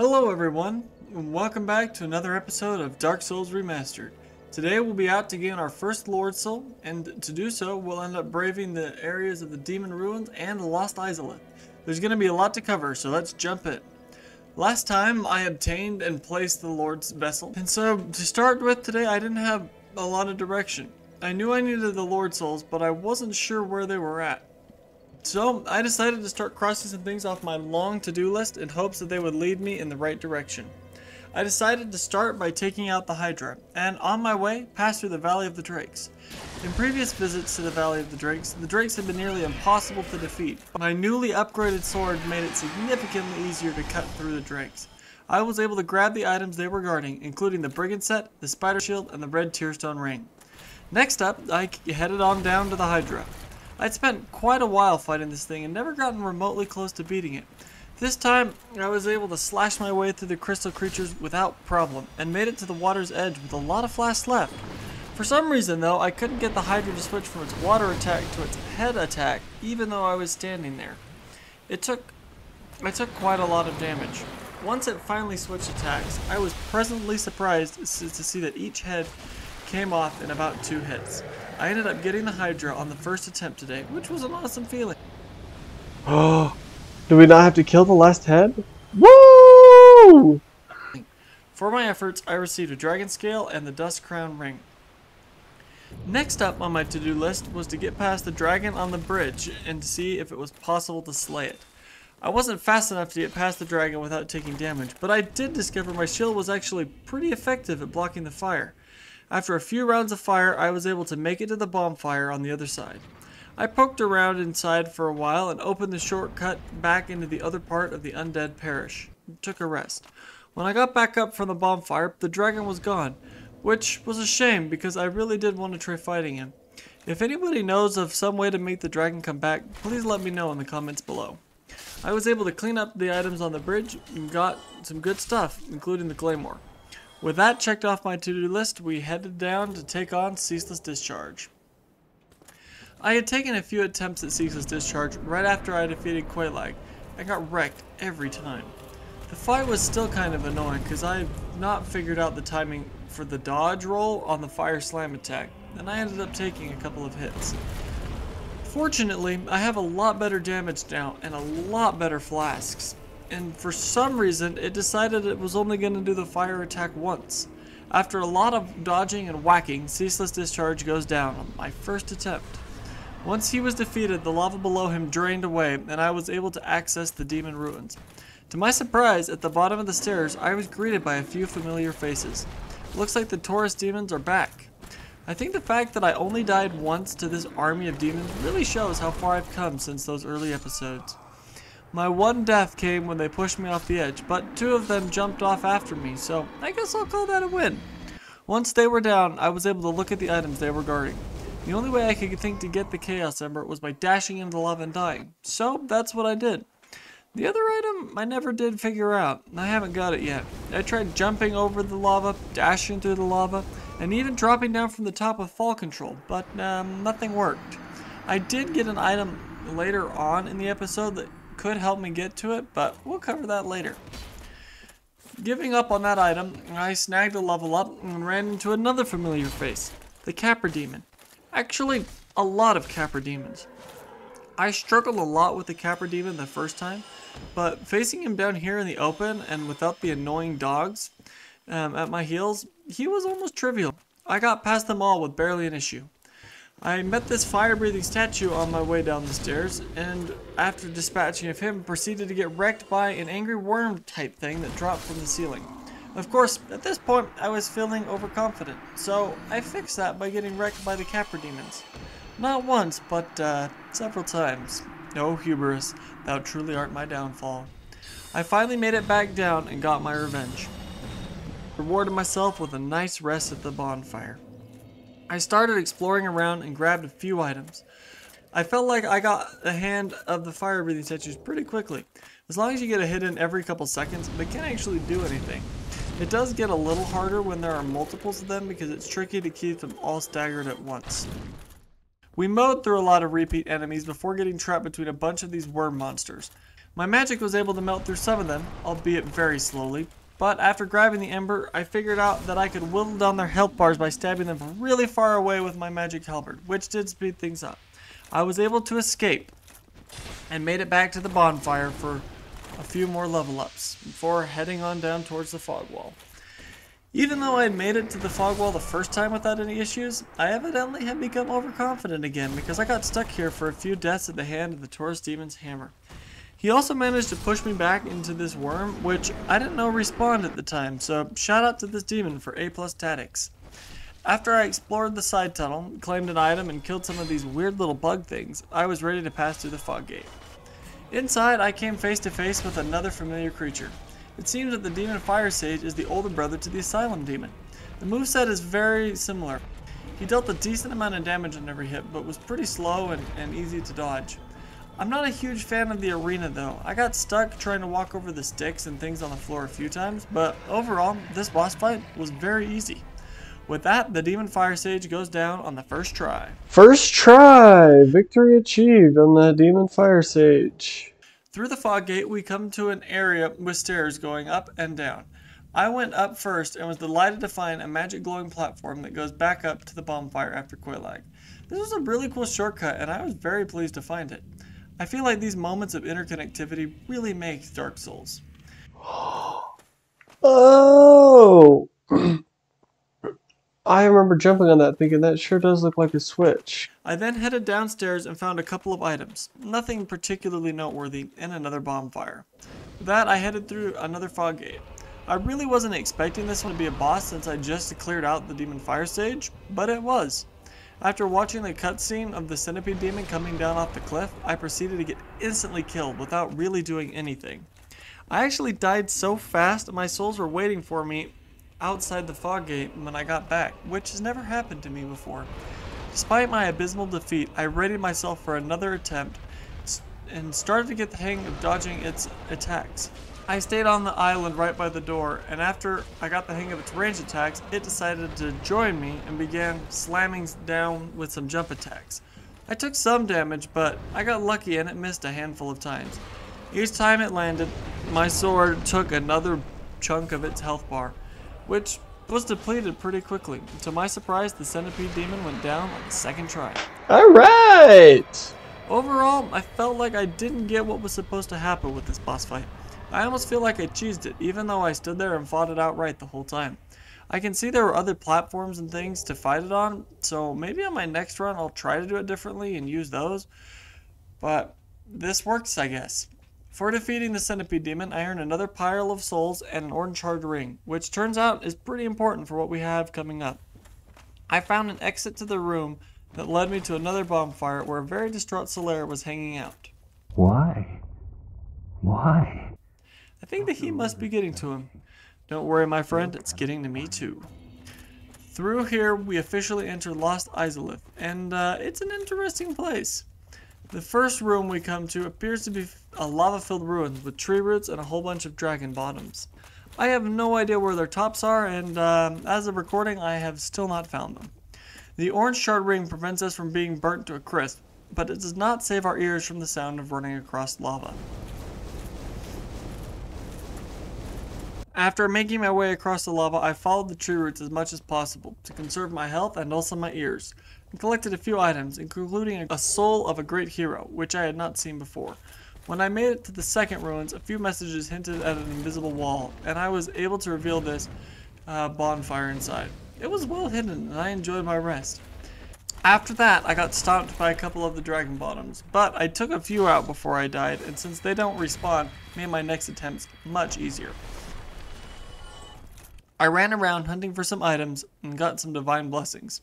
Hello everyone, and welcome back to another episode of Dark Souls Remastered. Today we'll be out to gain our first Lordvessel, and to do so we'll end up braving the areas of the Demon Ruins and the Lost Izaleth. There's going to be a lot to cover, so let's jump in. Last time I obtained and placed the Lordvessel, and so to start with today I didn't have a lot of direction. I knew I needed the Lordsouls, but I wasn't sure where they were at. So I decided to start crossing some things off my long to-do list in hopes that they would lead me in the right direction. I decided to start by taking out the Hydra, and on my way, pass through the Valley of the Drakes. In previous visits to the Valley of the Drakes had been nearly impossible to defeat. My newly upgraded sword made it significantly easier to cut through the Drakes. I was able to grab the items they were guarding, including the Brigand Set, the Spider Shield, and the Red Tearstone Ring. Next up, I headed on down to the Hydra. I'd spent quite a while fighting this thing and never gotten remotely close to beating it. This time, I was able to slash my way through the crystal creatures without problem, and made it to the water's edge with a lot of flasks left. For some reason though, I couldn't get the Hydra to switch from its water attack to its head attack, even though I was standing there. I took quite a lot of damage. Once it finally switched attacks, I was pleasantly surprised to see that each head came off in about 2 hits. I ended up getting the Hydra on the first attempt today, which was an awesome feeling. Oh, do we not have to kill the last head? Woo! For my efforts, I received a Dragon Scale and the Dust Crown Ring. Next up on my to-do list was to get past the dragon on the bridge and to see if it was possible to slay it. I wasn't fast enough to get past the dragon without taking damage, but I did discover my shield was actually pretty effective at blocking the fire. After a few rounds of fire, I was able to make it to the bonfire on the other side. I poked around inside for a while and opened the shortcut back into the other part of the undead parish. Took a rest. When I got back up from the bonfire, the dragon was gone, which was a shame because I really did want to try fighting him. If anybody knows of some way to make the dragon come back, please let me know in the comments below. I was able to clean up the items on the bridge and got some good stuff, including the claymore. With that checked off my to-do list, we headed down to take on Ceaseless Discharge. I had taken a few attempts at Ceaseless Discharge right after I defeated Quelaag. I got wrecked every time. The fight was still kind of annoying because I had not figured out the timing for the dodge roll on the fire slam attack, and I ended up taking a couple of hits. Fortunately, I have a lot better damage now and a lot better flasks. And for some reason, it decided it was only going to do the fire attack once. After a lot of dodging and whacking, Ceaseless Discharge goes down on my first attempt. Once he was defeated, the lava below him drained away, and I was able to access the Demon Ruins. To my surprise, at the bottom of the stairs, I was greeted by a few familiar faces. Looks like the Taurus demons are back. I think the fact that I only died once to this army of demons really shows how far I've come since those early episodes. My one death came when they pushed me off the edge, but 2 of them jumped off after me, so I guess I'll call that a win. Once they were down, I was able to look at the items they were guarding. The only way I could think to get the Chaos Ember was by dashing into the lava and dying, so that's what I did. The other item I never did figure out, and I haven't got it yet. I tried jumping over the lava, dashing through the lava, and even dropping down from the top with fall control, but nothing worked. I did get an item later on in the episode that could help me get to it, but we'll cover that later. Giving up on that item, I snagged a level up and ran into another familiar face, the Capra Demon. Actually, a lot of Capra Demons. I struggled a lot with the Capra Demon the first time, but facing him down here in the open and without the annoying dogs at my heels, he was almost trivial. I got past them all with barely an issue. I met this fire-breathing statue on my way down the stairs, and after dispatching of him, proceeded to get wrecked by an angry worm-type thing that dropped from the ceiling. Of course, at this point, I was feeling overconfident, so I fixed that by getting wrecked by the Capra Demons. Not once, but several times. No hubris, thou truly art my downfall. I finally made it back down and got my revenge. Rewarded myself with a nice rest at the bonfire. I started exploring around and grabbed a few items. I felt like I got a hand of the fire breathing statues pretty quickly. As long as you get a hit in every couple seconds, they can't actually do anything. It does get a little harder when there are multiples of them because it's tricky to keep them all staggered at once. We mowed through a lot of repeat enemies before getting trapped between a bunch of these worm monsters. My magic was able to melt through some of them, albeit very slowly, but after grabbing the ember, I figured out that I could whittle down their health bars by stabbing them from really far away with my magic halberd, which did speed things up. I was able to escape and made it back to the bonfire for a few more level ups before heading on down towards the fog wall. Even though I had made it to the fog wall the first time without any issues, I evidently had become overconfident again because I got stuck here for a few deaths at the hand of the Taurus Demon's hammer. He also managed to push me back into this worm, which I didn't know respawned at the time, so shout out to this demon for A+ tactics. After I explored the side tunnel, claimed an item, and killed some of these weird little bug things, I was ready to pass through the fog gate. Inside, I came face to face with another familiar creature. It seems that the demon Firesage is the older brother to the Asylum demon. The moveset is very similar. He dealt a decent amount of damage on every hit, but was pretty slow and easy to dodge. I'm not a huge fan of the arena though. I got stuck trying to walk over the sticks and things on the floor a few times, but overall, this boss fight was very easy. With that, the Demon Firesage goes down on the first try. First try! Victory achieved on the Demon Firesage. Through the fog gate, we come to an area with stairs going up and down. I went up first and was delighted to find a magic glowing platform that goes back up to the bonfire after Quelaag. This was a really cool shortcut and I was very pleased to find it. I feel like these moments of interconnectivity really make Dark Souls. Oh! I remember jumping on that thinking that sure does look like a switch. I then headed downstairs and found a couple of items, nothing particularly noteworthy, and another bonfire. With that, I headed through another fog gate. I really wasn't expecting this one to be a boss since I just cleared out the Demon Firesage, but it was. After watching the cutscene of the Centipede Demon coming down off the cliff, I proceeded to get instantly killed without really doing anything. I actually died so fast my souls were waiting for me outside the fog gate when I got back, which has never happened to me before. Despite my abysmal defeat, I readied myself for another attempt and started to get the hang of dodging its attacks. I stayed on the island right by the door, and after I got the hang of its range attacks, it decided to join me and began slamming down with some jump attacks. I took some damage, but I got lucky and it missed a handful of times. Each time it landed, my sword took another chunk of its health bar, which was depleted pretty quickly. To my surprise, the Centipede Demon went down on the second try. Alright! Overall, I felt like I didn't get what was supposed to happen with this boss fight. I almost feel like I cheesed it, even though I stood there and fought it outright the whole time. I can see there were other platforms and things to fight it on, so maybe on my next run I'll try to do it differently and use those. But this works, I guess. For defeating the Centipede Demon, I earned another pile of souls and an orange hard ring, which turns out is pretty important for what we have coming up. I found an exit to the room that led me to another bonfire where a very distraught Solaire was hanging out. Why? Why? I think the heat must be getting to him. Don't worry, my friend, it's getting to me too. Through here, we officially enter Lost Izaleth, and it's an interesting place. The first room we come to appears to be a lava-filled ruins with tree roots and a whole bunch of dragon bottoms. I have no idea where their tops are, and as of recording, I have still not found them. The orange shard ring prevents us from being burnt to a crisp, but it does not save our ears from the sound of running across lava. After making my way across the lava, I followed the tree roots as much as possible to conserve my health and also my ears, and collected a few items, including a soul of a great hero, which I had not seen before. When I made it to the second ruins, a few messages hinted at an invisible wall, and I was able to reveal this bonfire inside. It was well hidden, and I enjoyed my rest. After that, I got stomped by a couple of the dragon bottoms, but I took a few out before I died, and since they don't respawn, made my next attempts much easier. I ran around hunting for some items and got some divine blessings.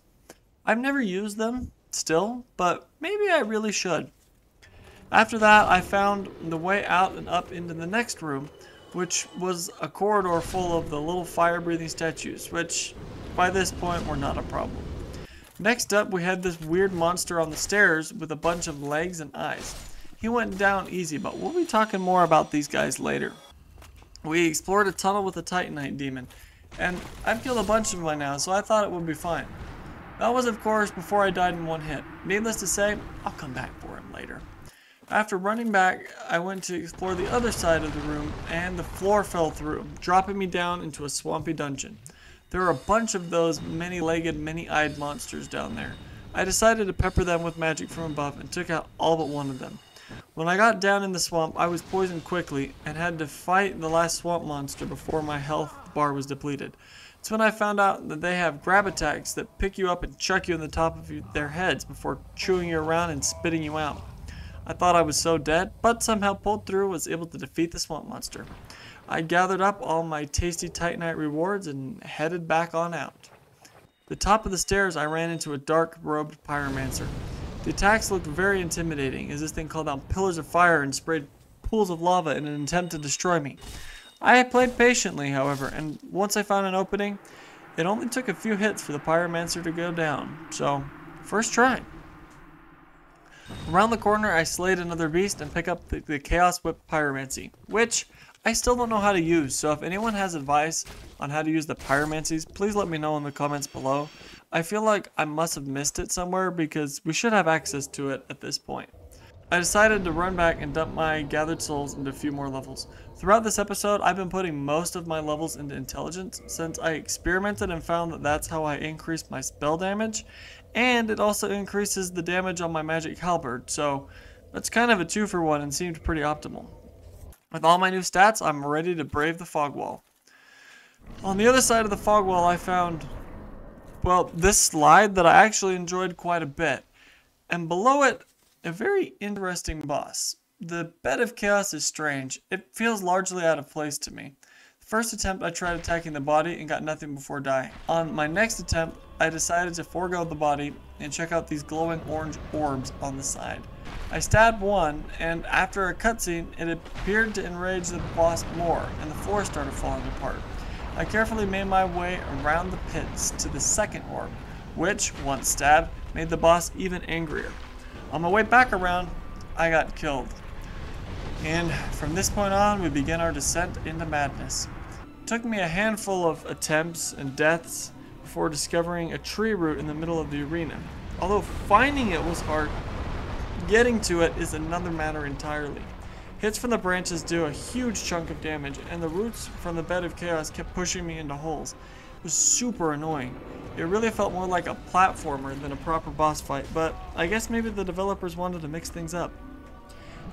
I've never used them still, but maybe I really should. After that, I found the way out and up into the next room, which was a corridor full of the little fire-breathing statues, which by this point were not a problem. Next up, we had this weird monster on the stairs with a bunch of legs and eyes. He went down easy, but we'll be talking more about these guys later. We explored a tunnel with a Titanite demon, and I've killed a bunch of them by now, so I thought it would be fine. That was, of course, before I died in one hit. Needless to say, I'll come back for him later. After running back, I went to explore the other side of the room, and the floor fell through, dropping me down into a swampy dungeon. There were a bunch of those many-legged, many-eyed monsters down there. I decided to pepper them with magic from above and took out all but one of them. When I got down in the swamp, I was poisoned quickly and had to fight the last swamp monster before my health bar was depleted. It's when I found out that they have grab attacks that pick you up and chuck you in the top of their heads before chewing you around and spitting you out. I thought I was so dead, but somehow pulled through and was able to defeat the swamp monster. I gathered up all my tasty Titanite rewards and headed back on out. The top of the stairs, I ran into a dark-robed pyromancer. The attacks looked very intimidating, as this thing called down pillars of fire and sprayed pools of lava in an attempt to destroy me. I played patiently, however, and once I found an opening, it only took a few hits for the pyromancer to go down, so first try. Around the corner, I slayed another beast and picked up the Chaos Whip Pyromancy, which I still don't know how to use, so if anyone has advice on how to use the Pyromancies, please let me know in the comments below. I feel like I must have missed it somewhere because we should have access to it at this point. I decided to run back and dump my gathered souls into a few more levels. Throughout this episode, I've been putting most of my levels into intelligence since I experimented and found that that's how I increased my spell damage, and it also increases the damage on my magic halberd, so that's kind of a 2-for-1 and seemed pretty optimal. With all my new stats, I'm ready to brave the fog wall. On the other side of the fog wall, I found, well, this slide that I actually enjoyed quite a bit, and below it, a very interesting boss. The Bed of Chaos is strange. It feels largely out of place to me. The first attempt I tried attacking the body and got nothing before dying. On my next attempt, I decided to forego the body and check out these glowing orange orbs on the side. I stabbed one, and after a cutscene, it appeared to enrage the boss more, and the floor started falling apart. I carefully made my way around the pits to the second orb, which, once stabbed, made the boss even angrier. On my way back around, I got killed. And from this point on, we begin our descent into madness. It took me a handful of attempts and deaths before discovering a tree root in the middle of the arena. Although finding it was hard, getting to it is another matter entirely. Hits from the branches do a huge chunk of damage, and the roots from the Bed of Chaos kept pushing me into holes. It was super annoying. It really felt more like a platformer than a proper boss fight, but I guess maybe the developers wanted to mix things up.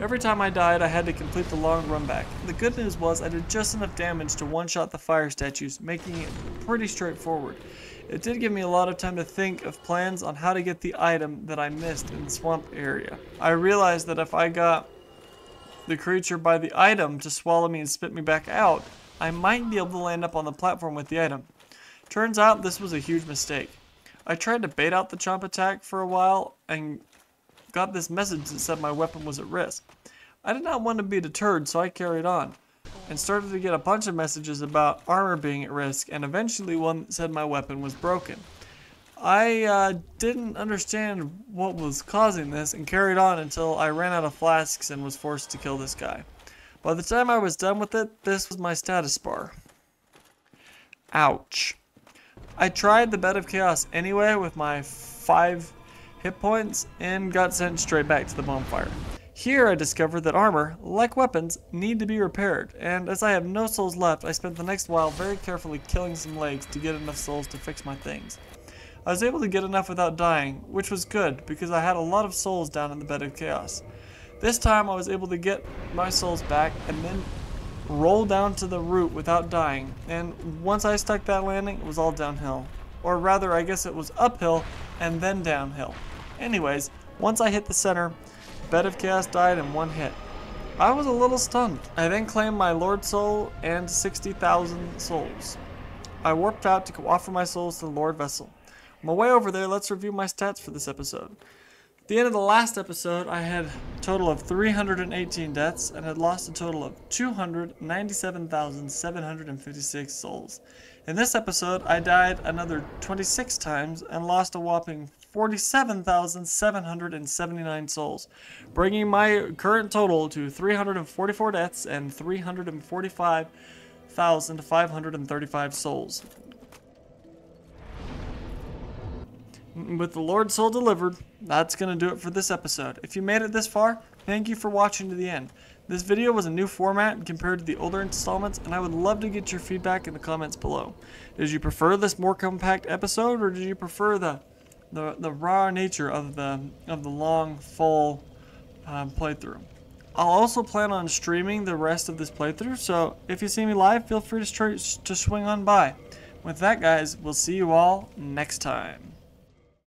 Every time I died, I had to complete the long run back. The good news was I did just enough damage to one-shot the fire statues, making it pretty straightforward. It did give me a lot of time to think of plans on how to get the item that I missed in the swamp area. I realized that if I got the creature by the item to swallow me and spit me back out, I might be able to land up on the platform with the item. Turns out this was a huge mistake. I tried to bait out the chomp attack for a while and got this message that said my weapon was at risk. I did not want to be deterred, so I carried on and started to get a bunch of messages about armor being at risk, and eventually one that said my weapon was broken. I didn't understand what was causing this and carried on until I ran out of flasks and was forced to kill this guy. By the time I was done with it, this was my status bar. Ouch. I tried the Bed of Chaos anyway with my 5 hit points and got sent straight back to the bonfire. Here I discovered that armor, like weapons, need to be repaired, and as I have no souls left, I spent the next while very carefully killing some legs to get enough souls to fix my things. I was able to get enough without dying, which was good because I had a lot of souls down in the Bed of Chaos. This time I was able to get my souls back and then roll down to the root without dying, and once I stuck that landing, it was all downhill. Or rather, I guess it was uphill and then downhill. Anyways, once I hit the center, Bed of Chaos died in one hit. I was a little stunned. I then claimed my Lord Soul and 60,000 souls. I warped out to go offer my souls to the Lordvessel. On my way over there, let's review my stats for this episode. At the end of the last episode, I had a total of 318 deaths and had lost a total of 297,756 souls. In this episode, I died another 26 times and lost a whopping 47,779 souls, bringing my current total to 344 deaths and 345,535 souls. With the Lord Soul delivered, that's going to do it for this episode. If you made it this far, Thank you for watching to the end. This video was a new format compared to the older installments, and I would love to get your feedback in the comments below. Did you prefer this more compact episode, or did you prefer the raw nature of the long, full playthrough? I'll also plan on streaming the rest of this playthrough, so if you see me live, feel free to swing on by. With that, guys, we'll see you all next time.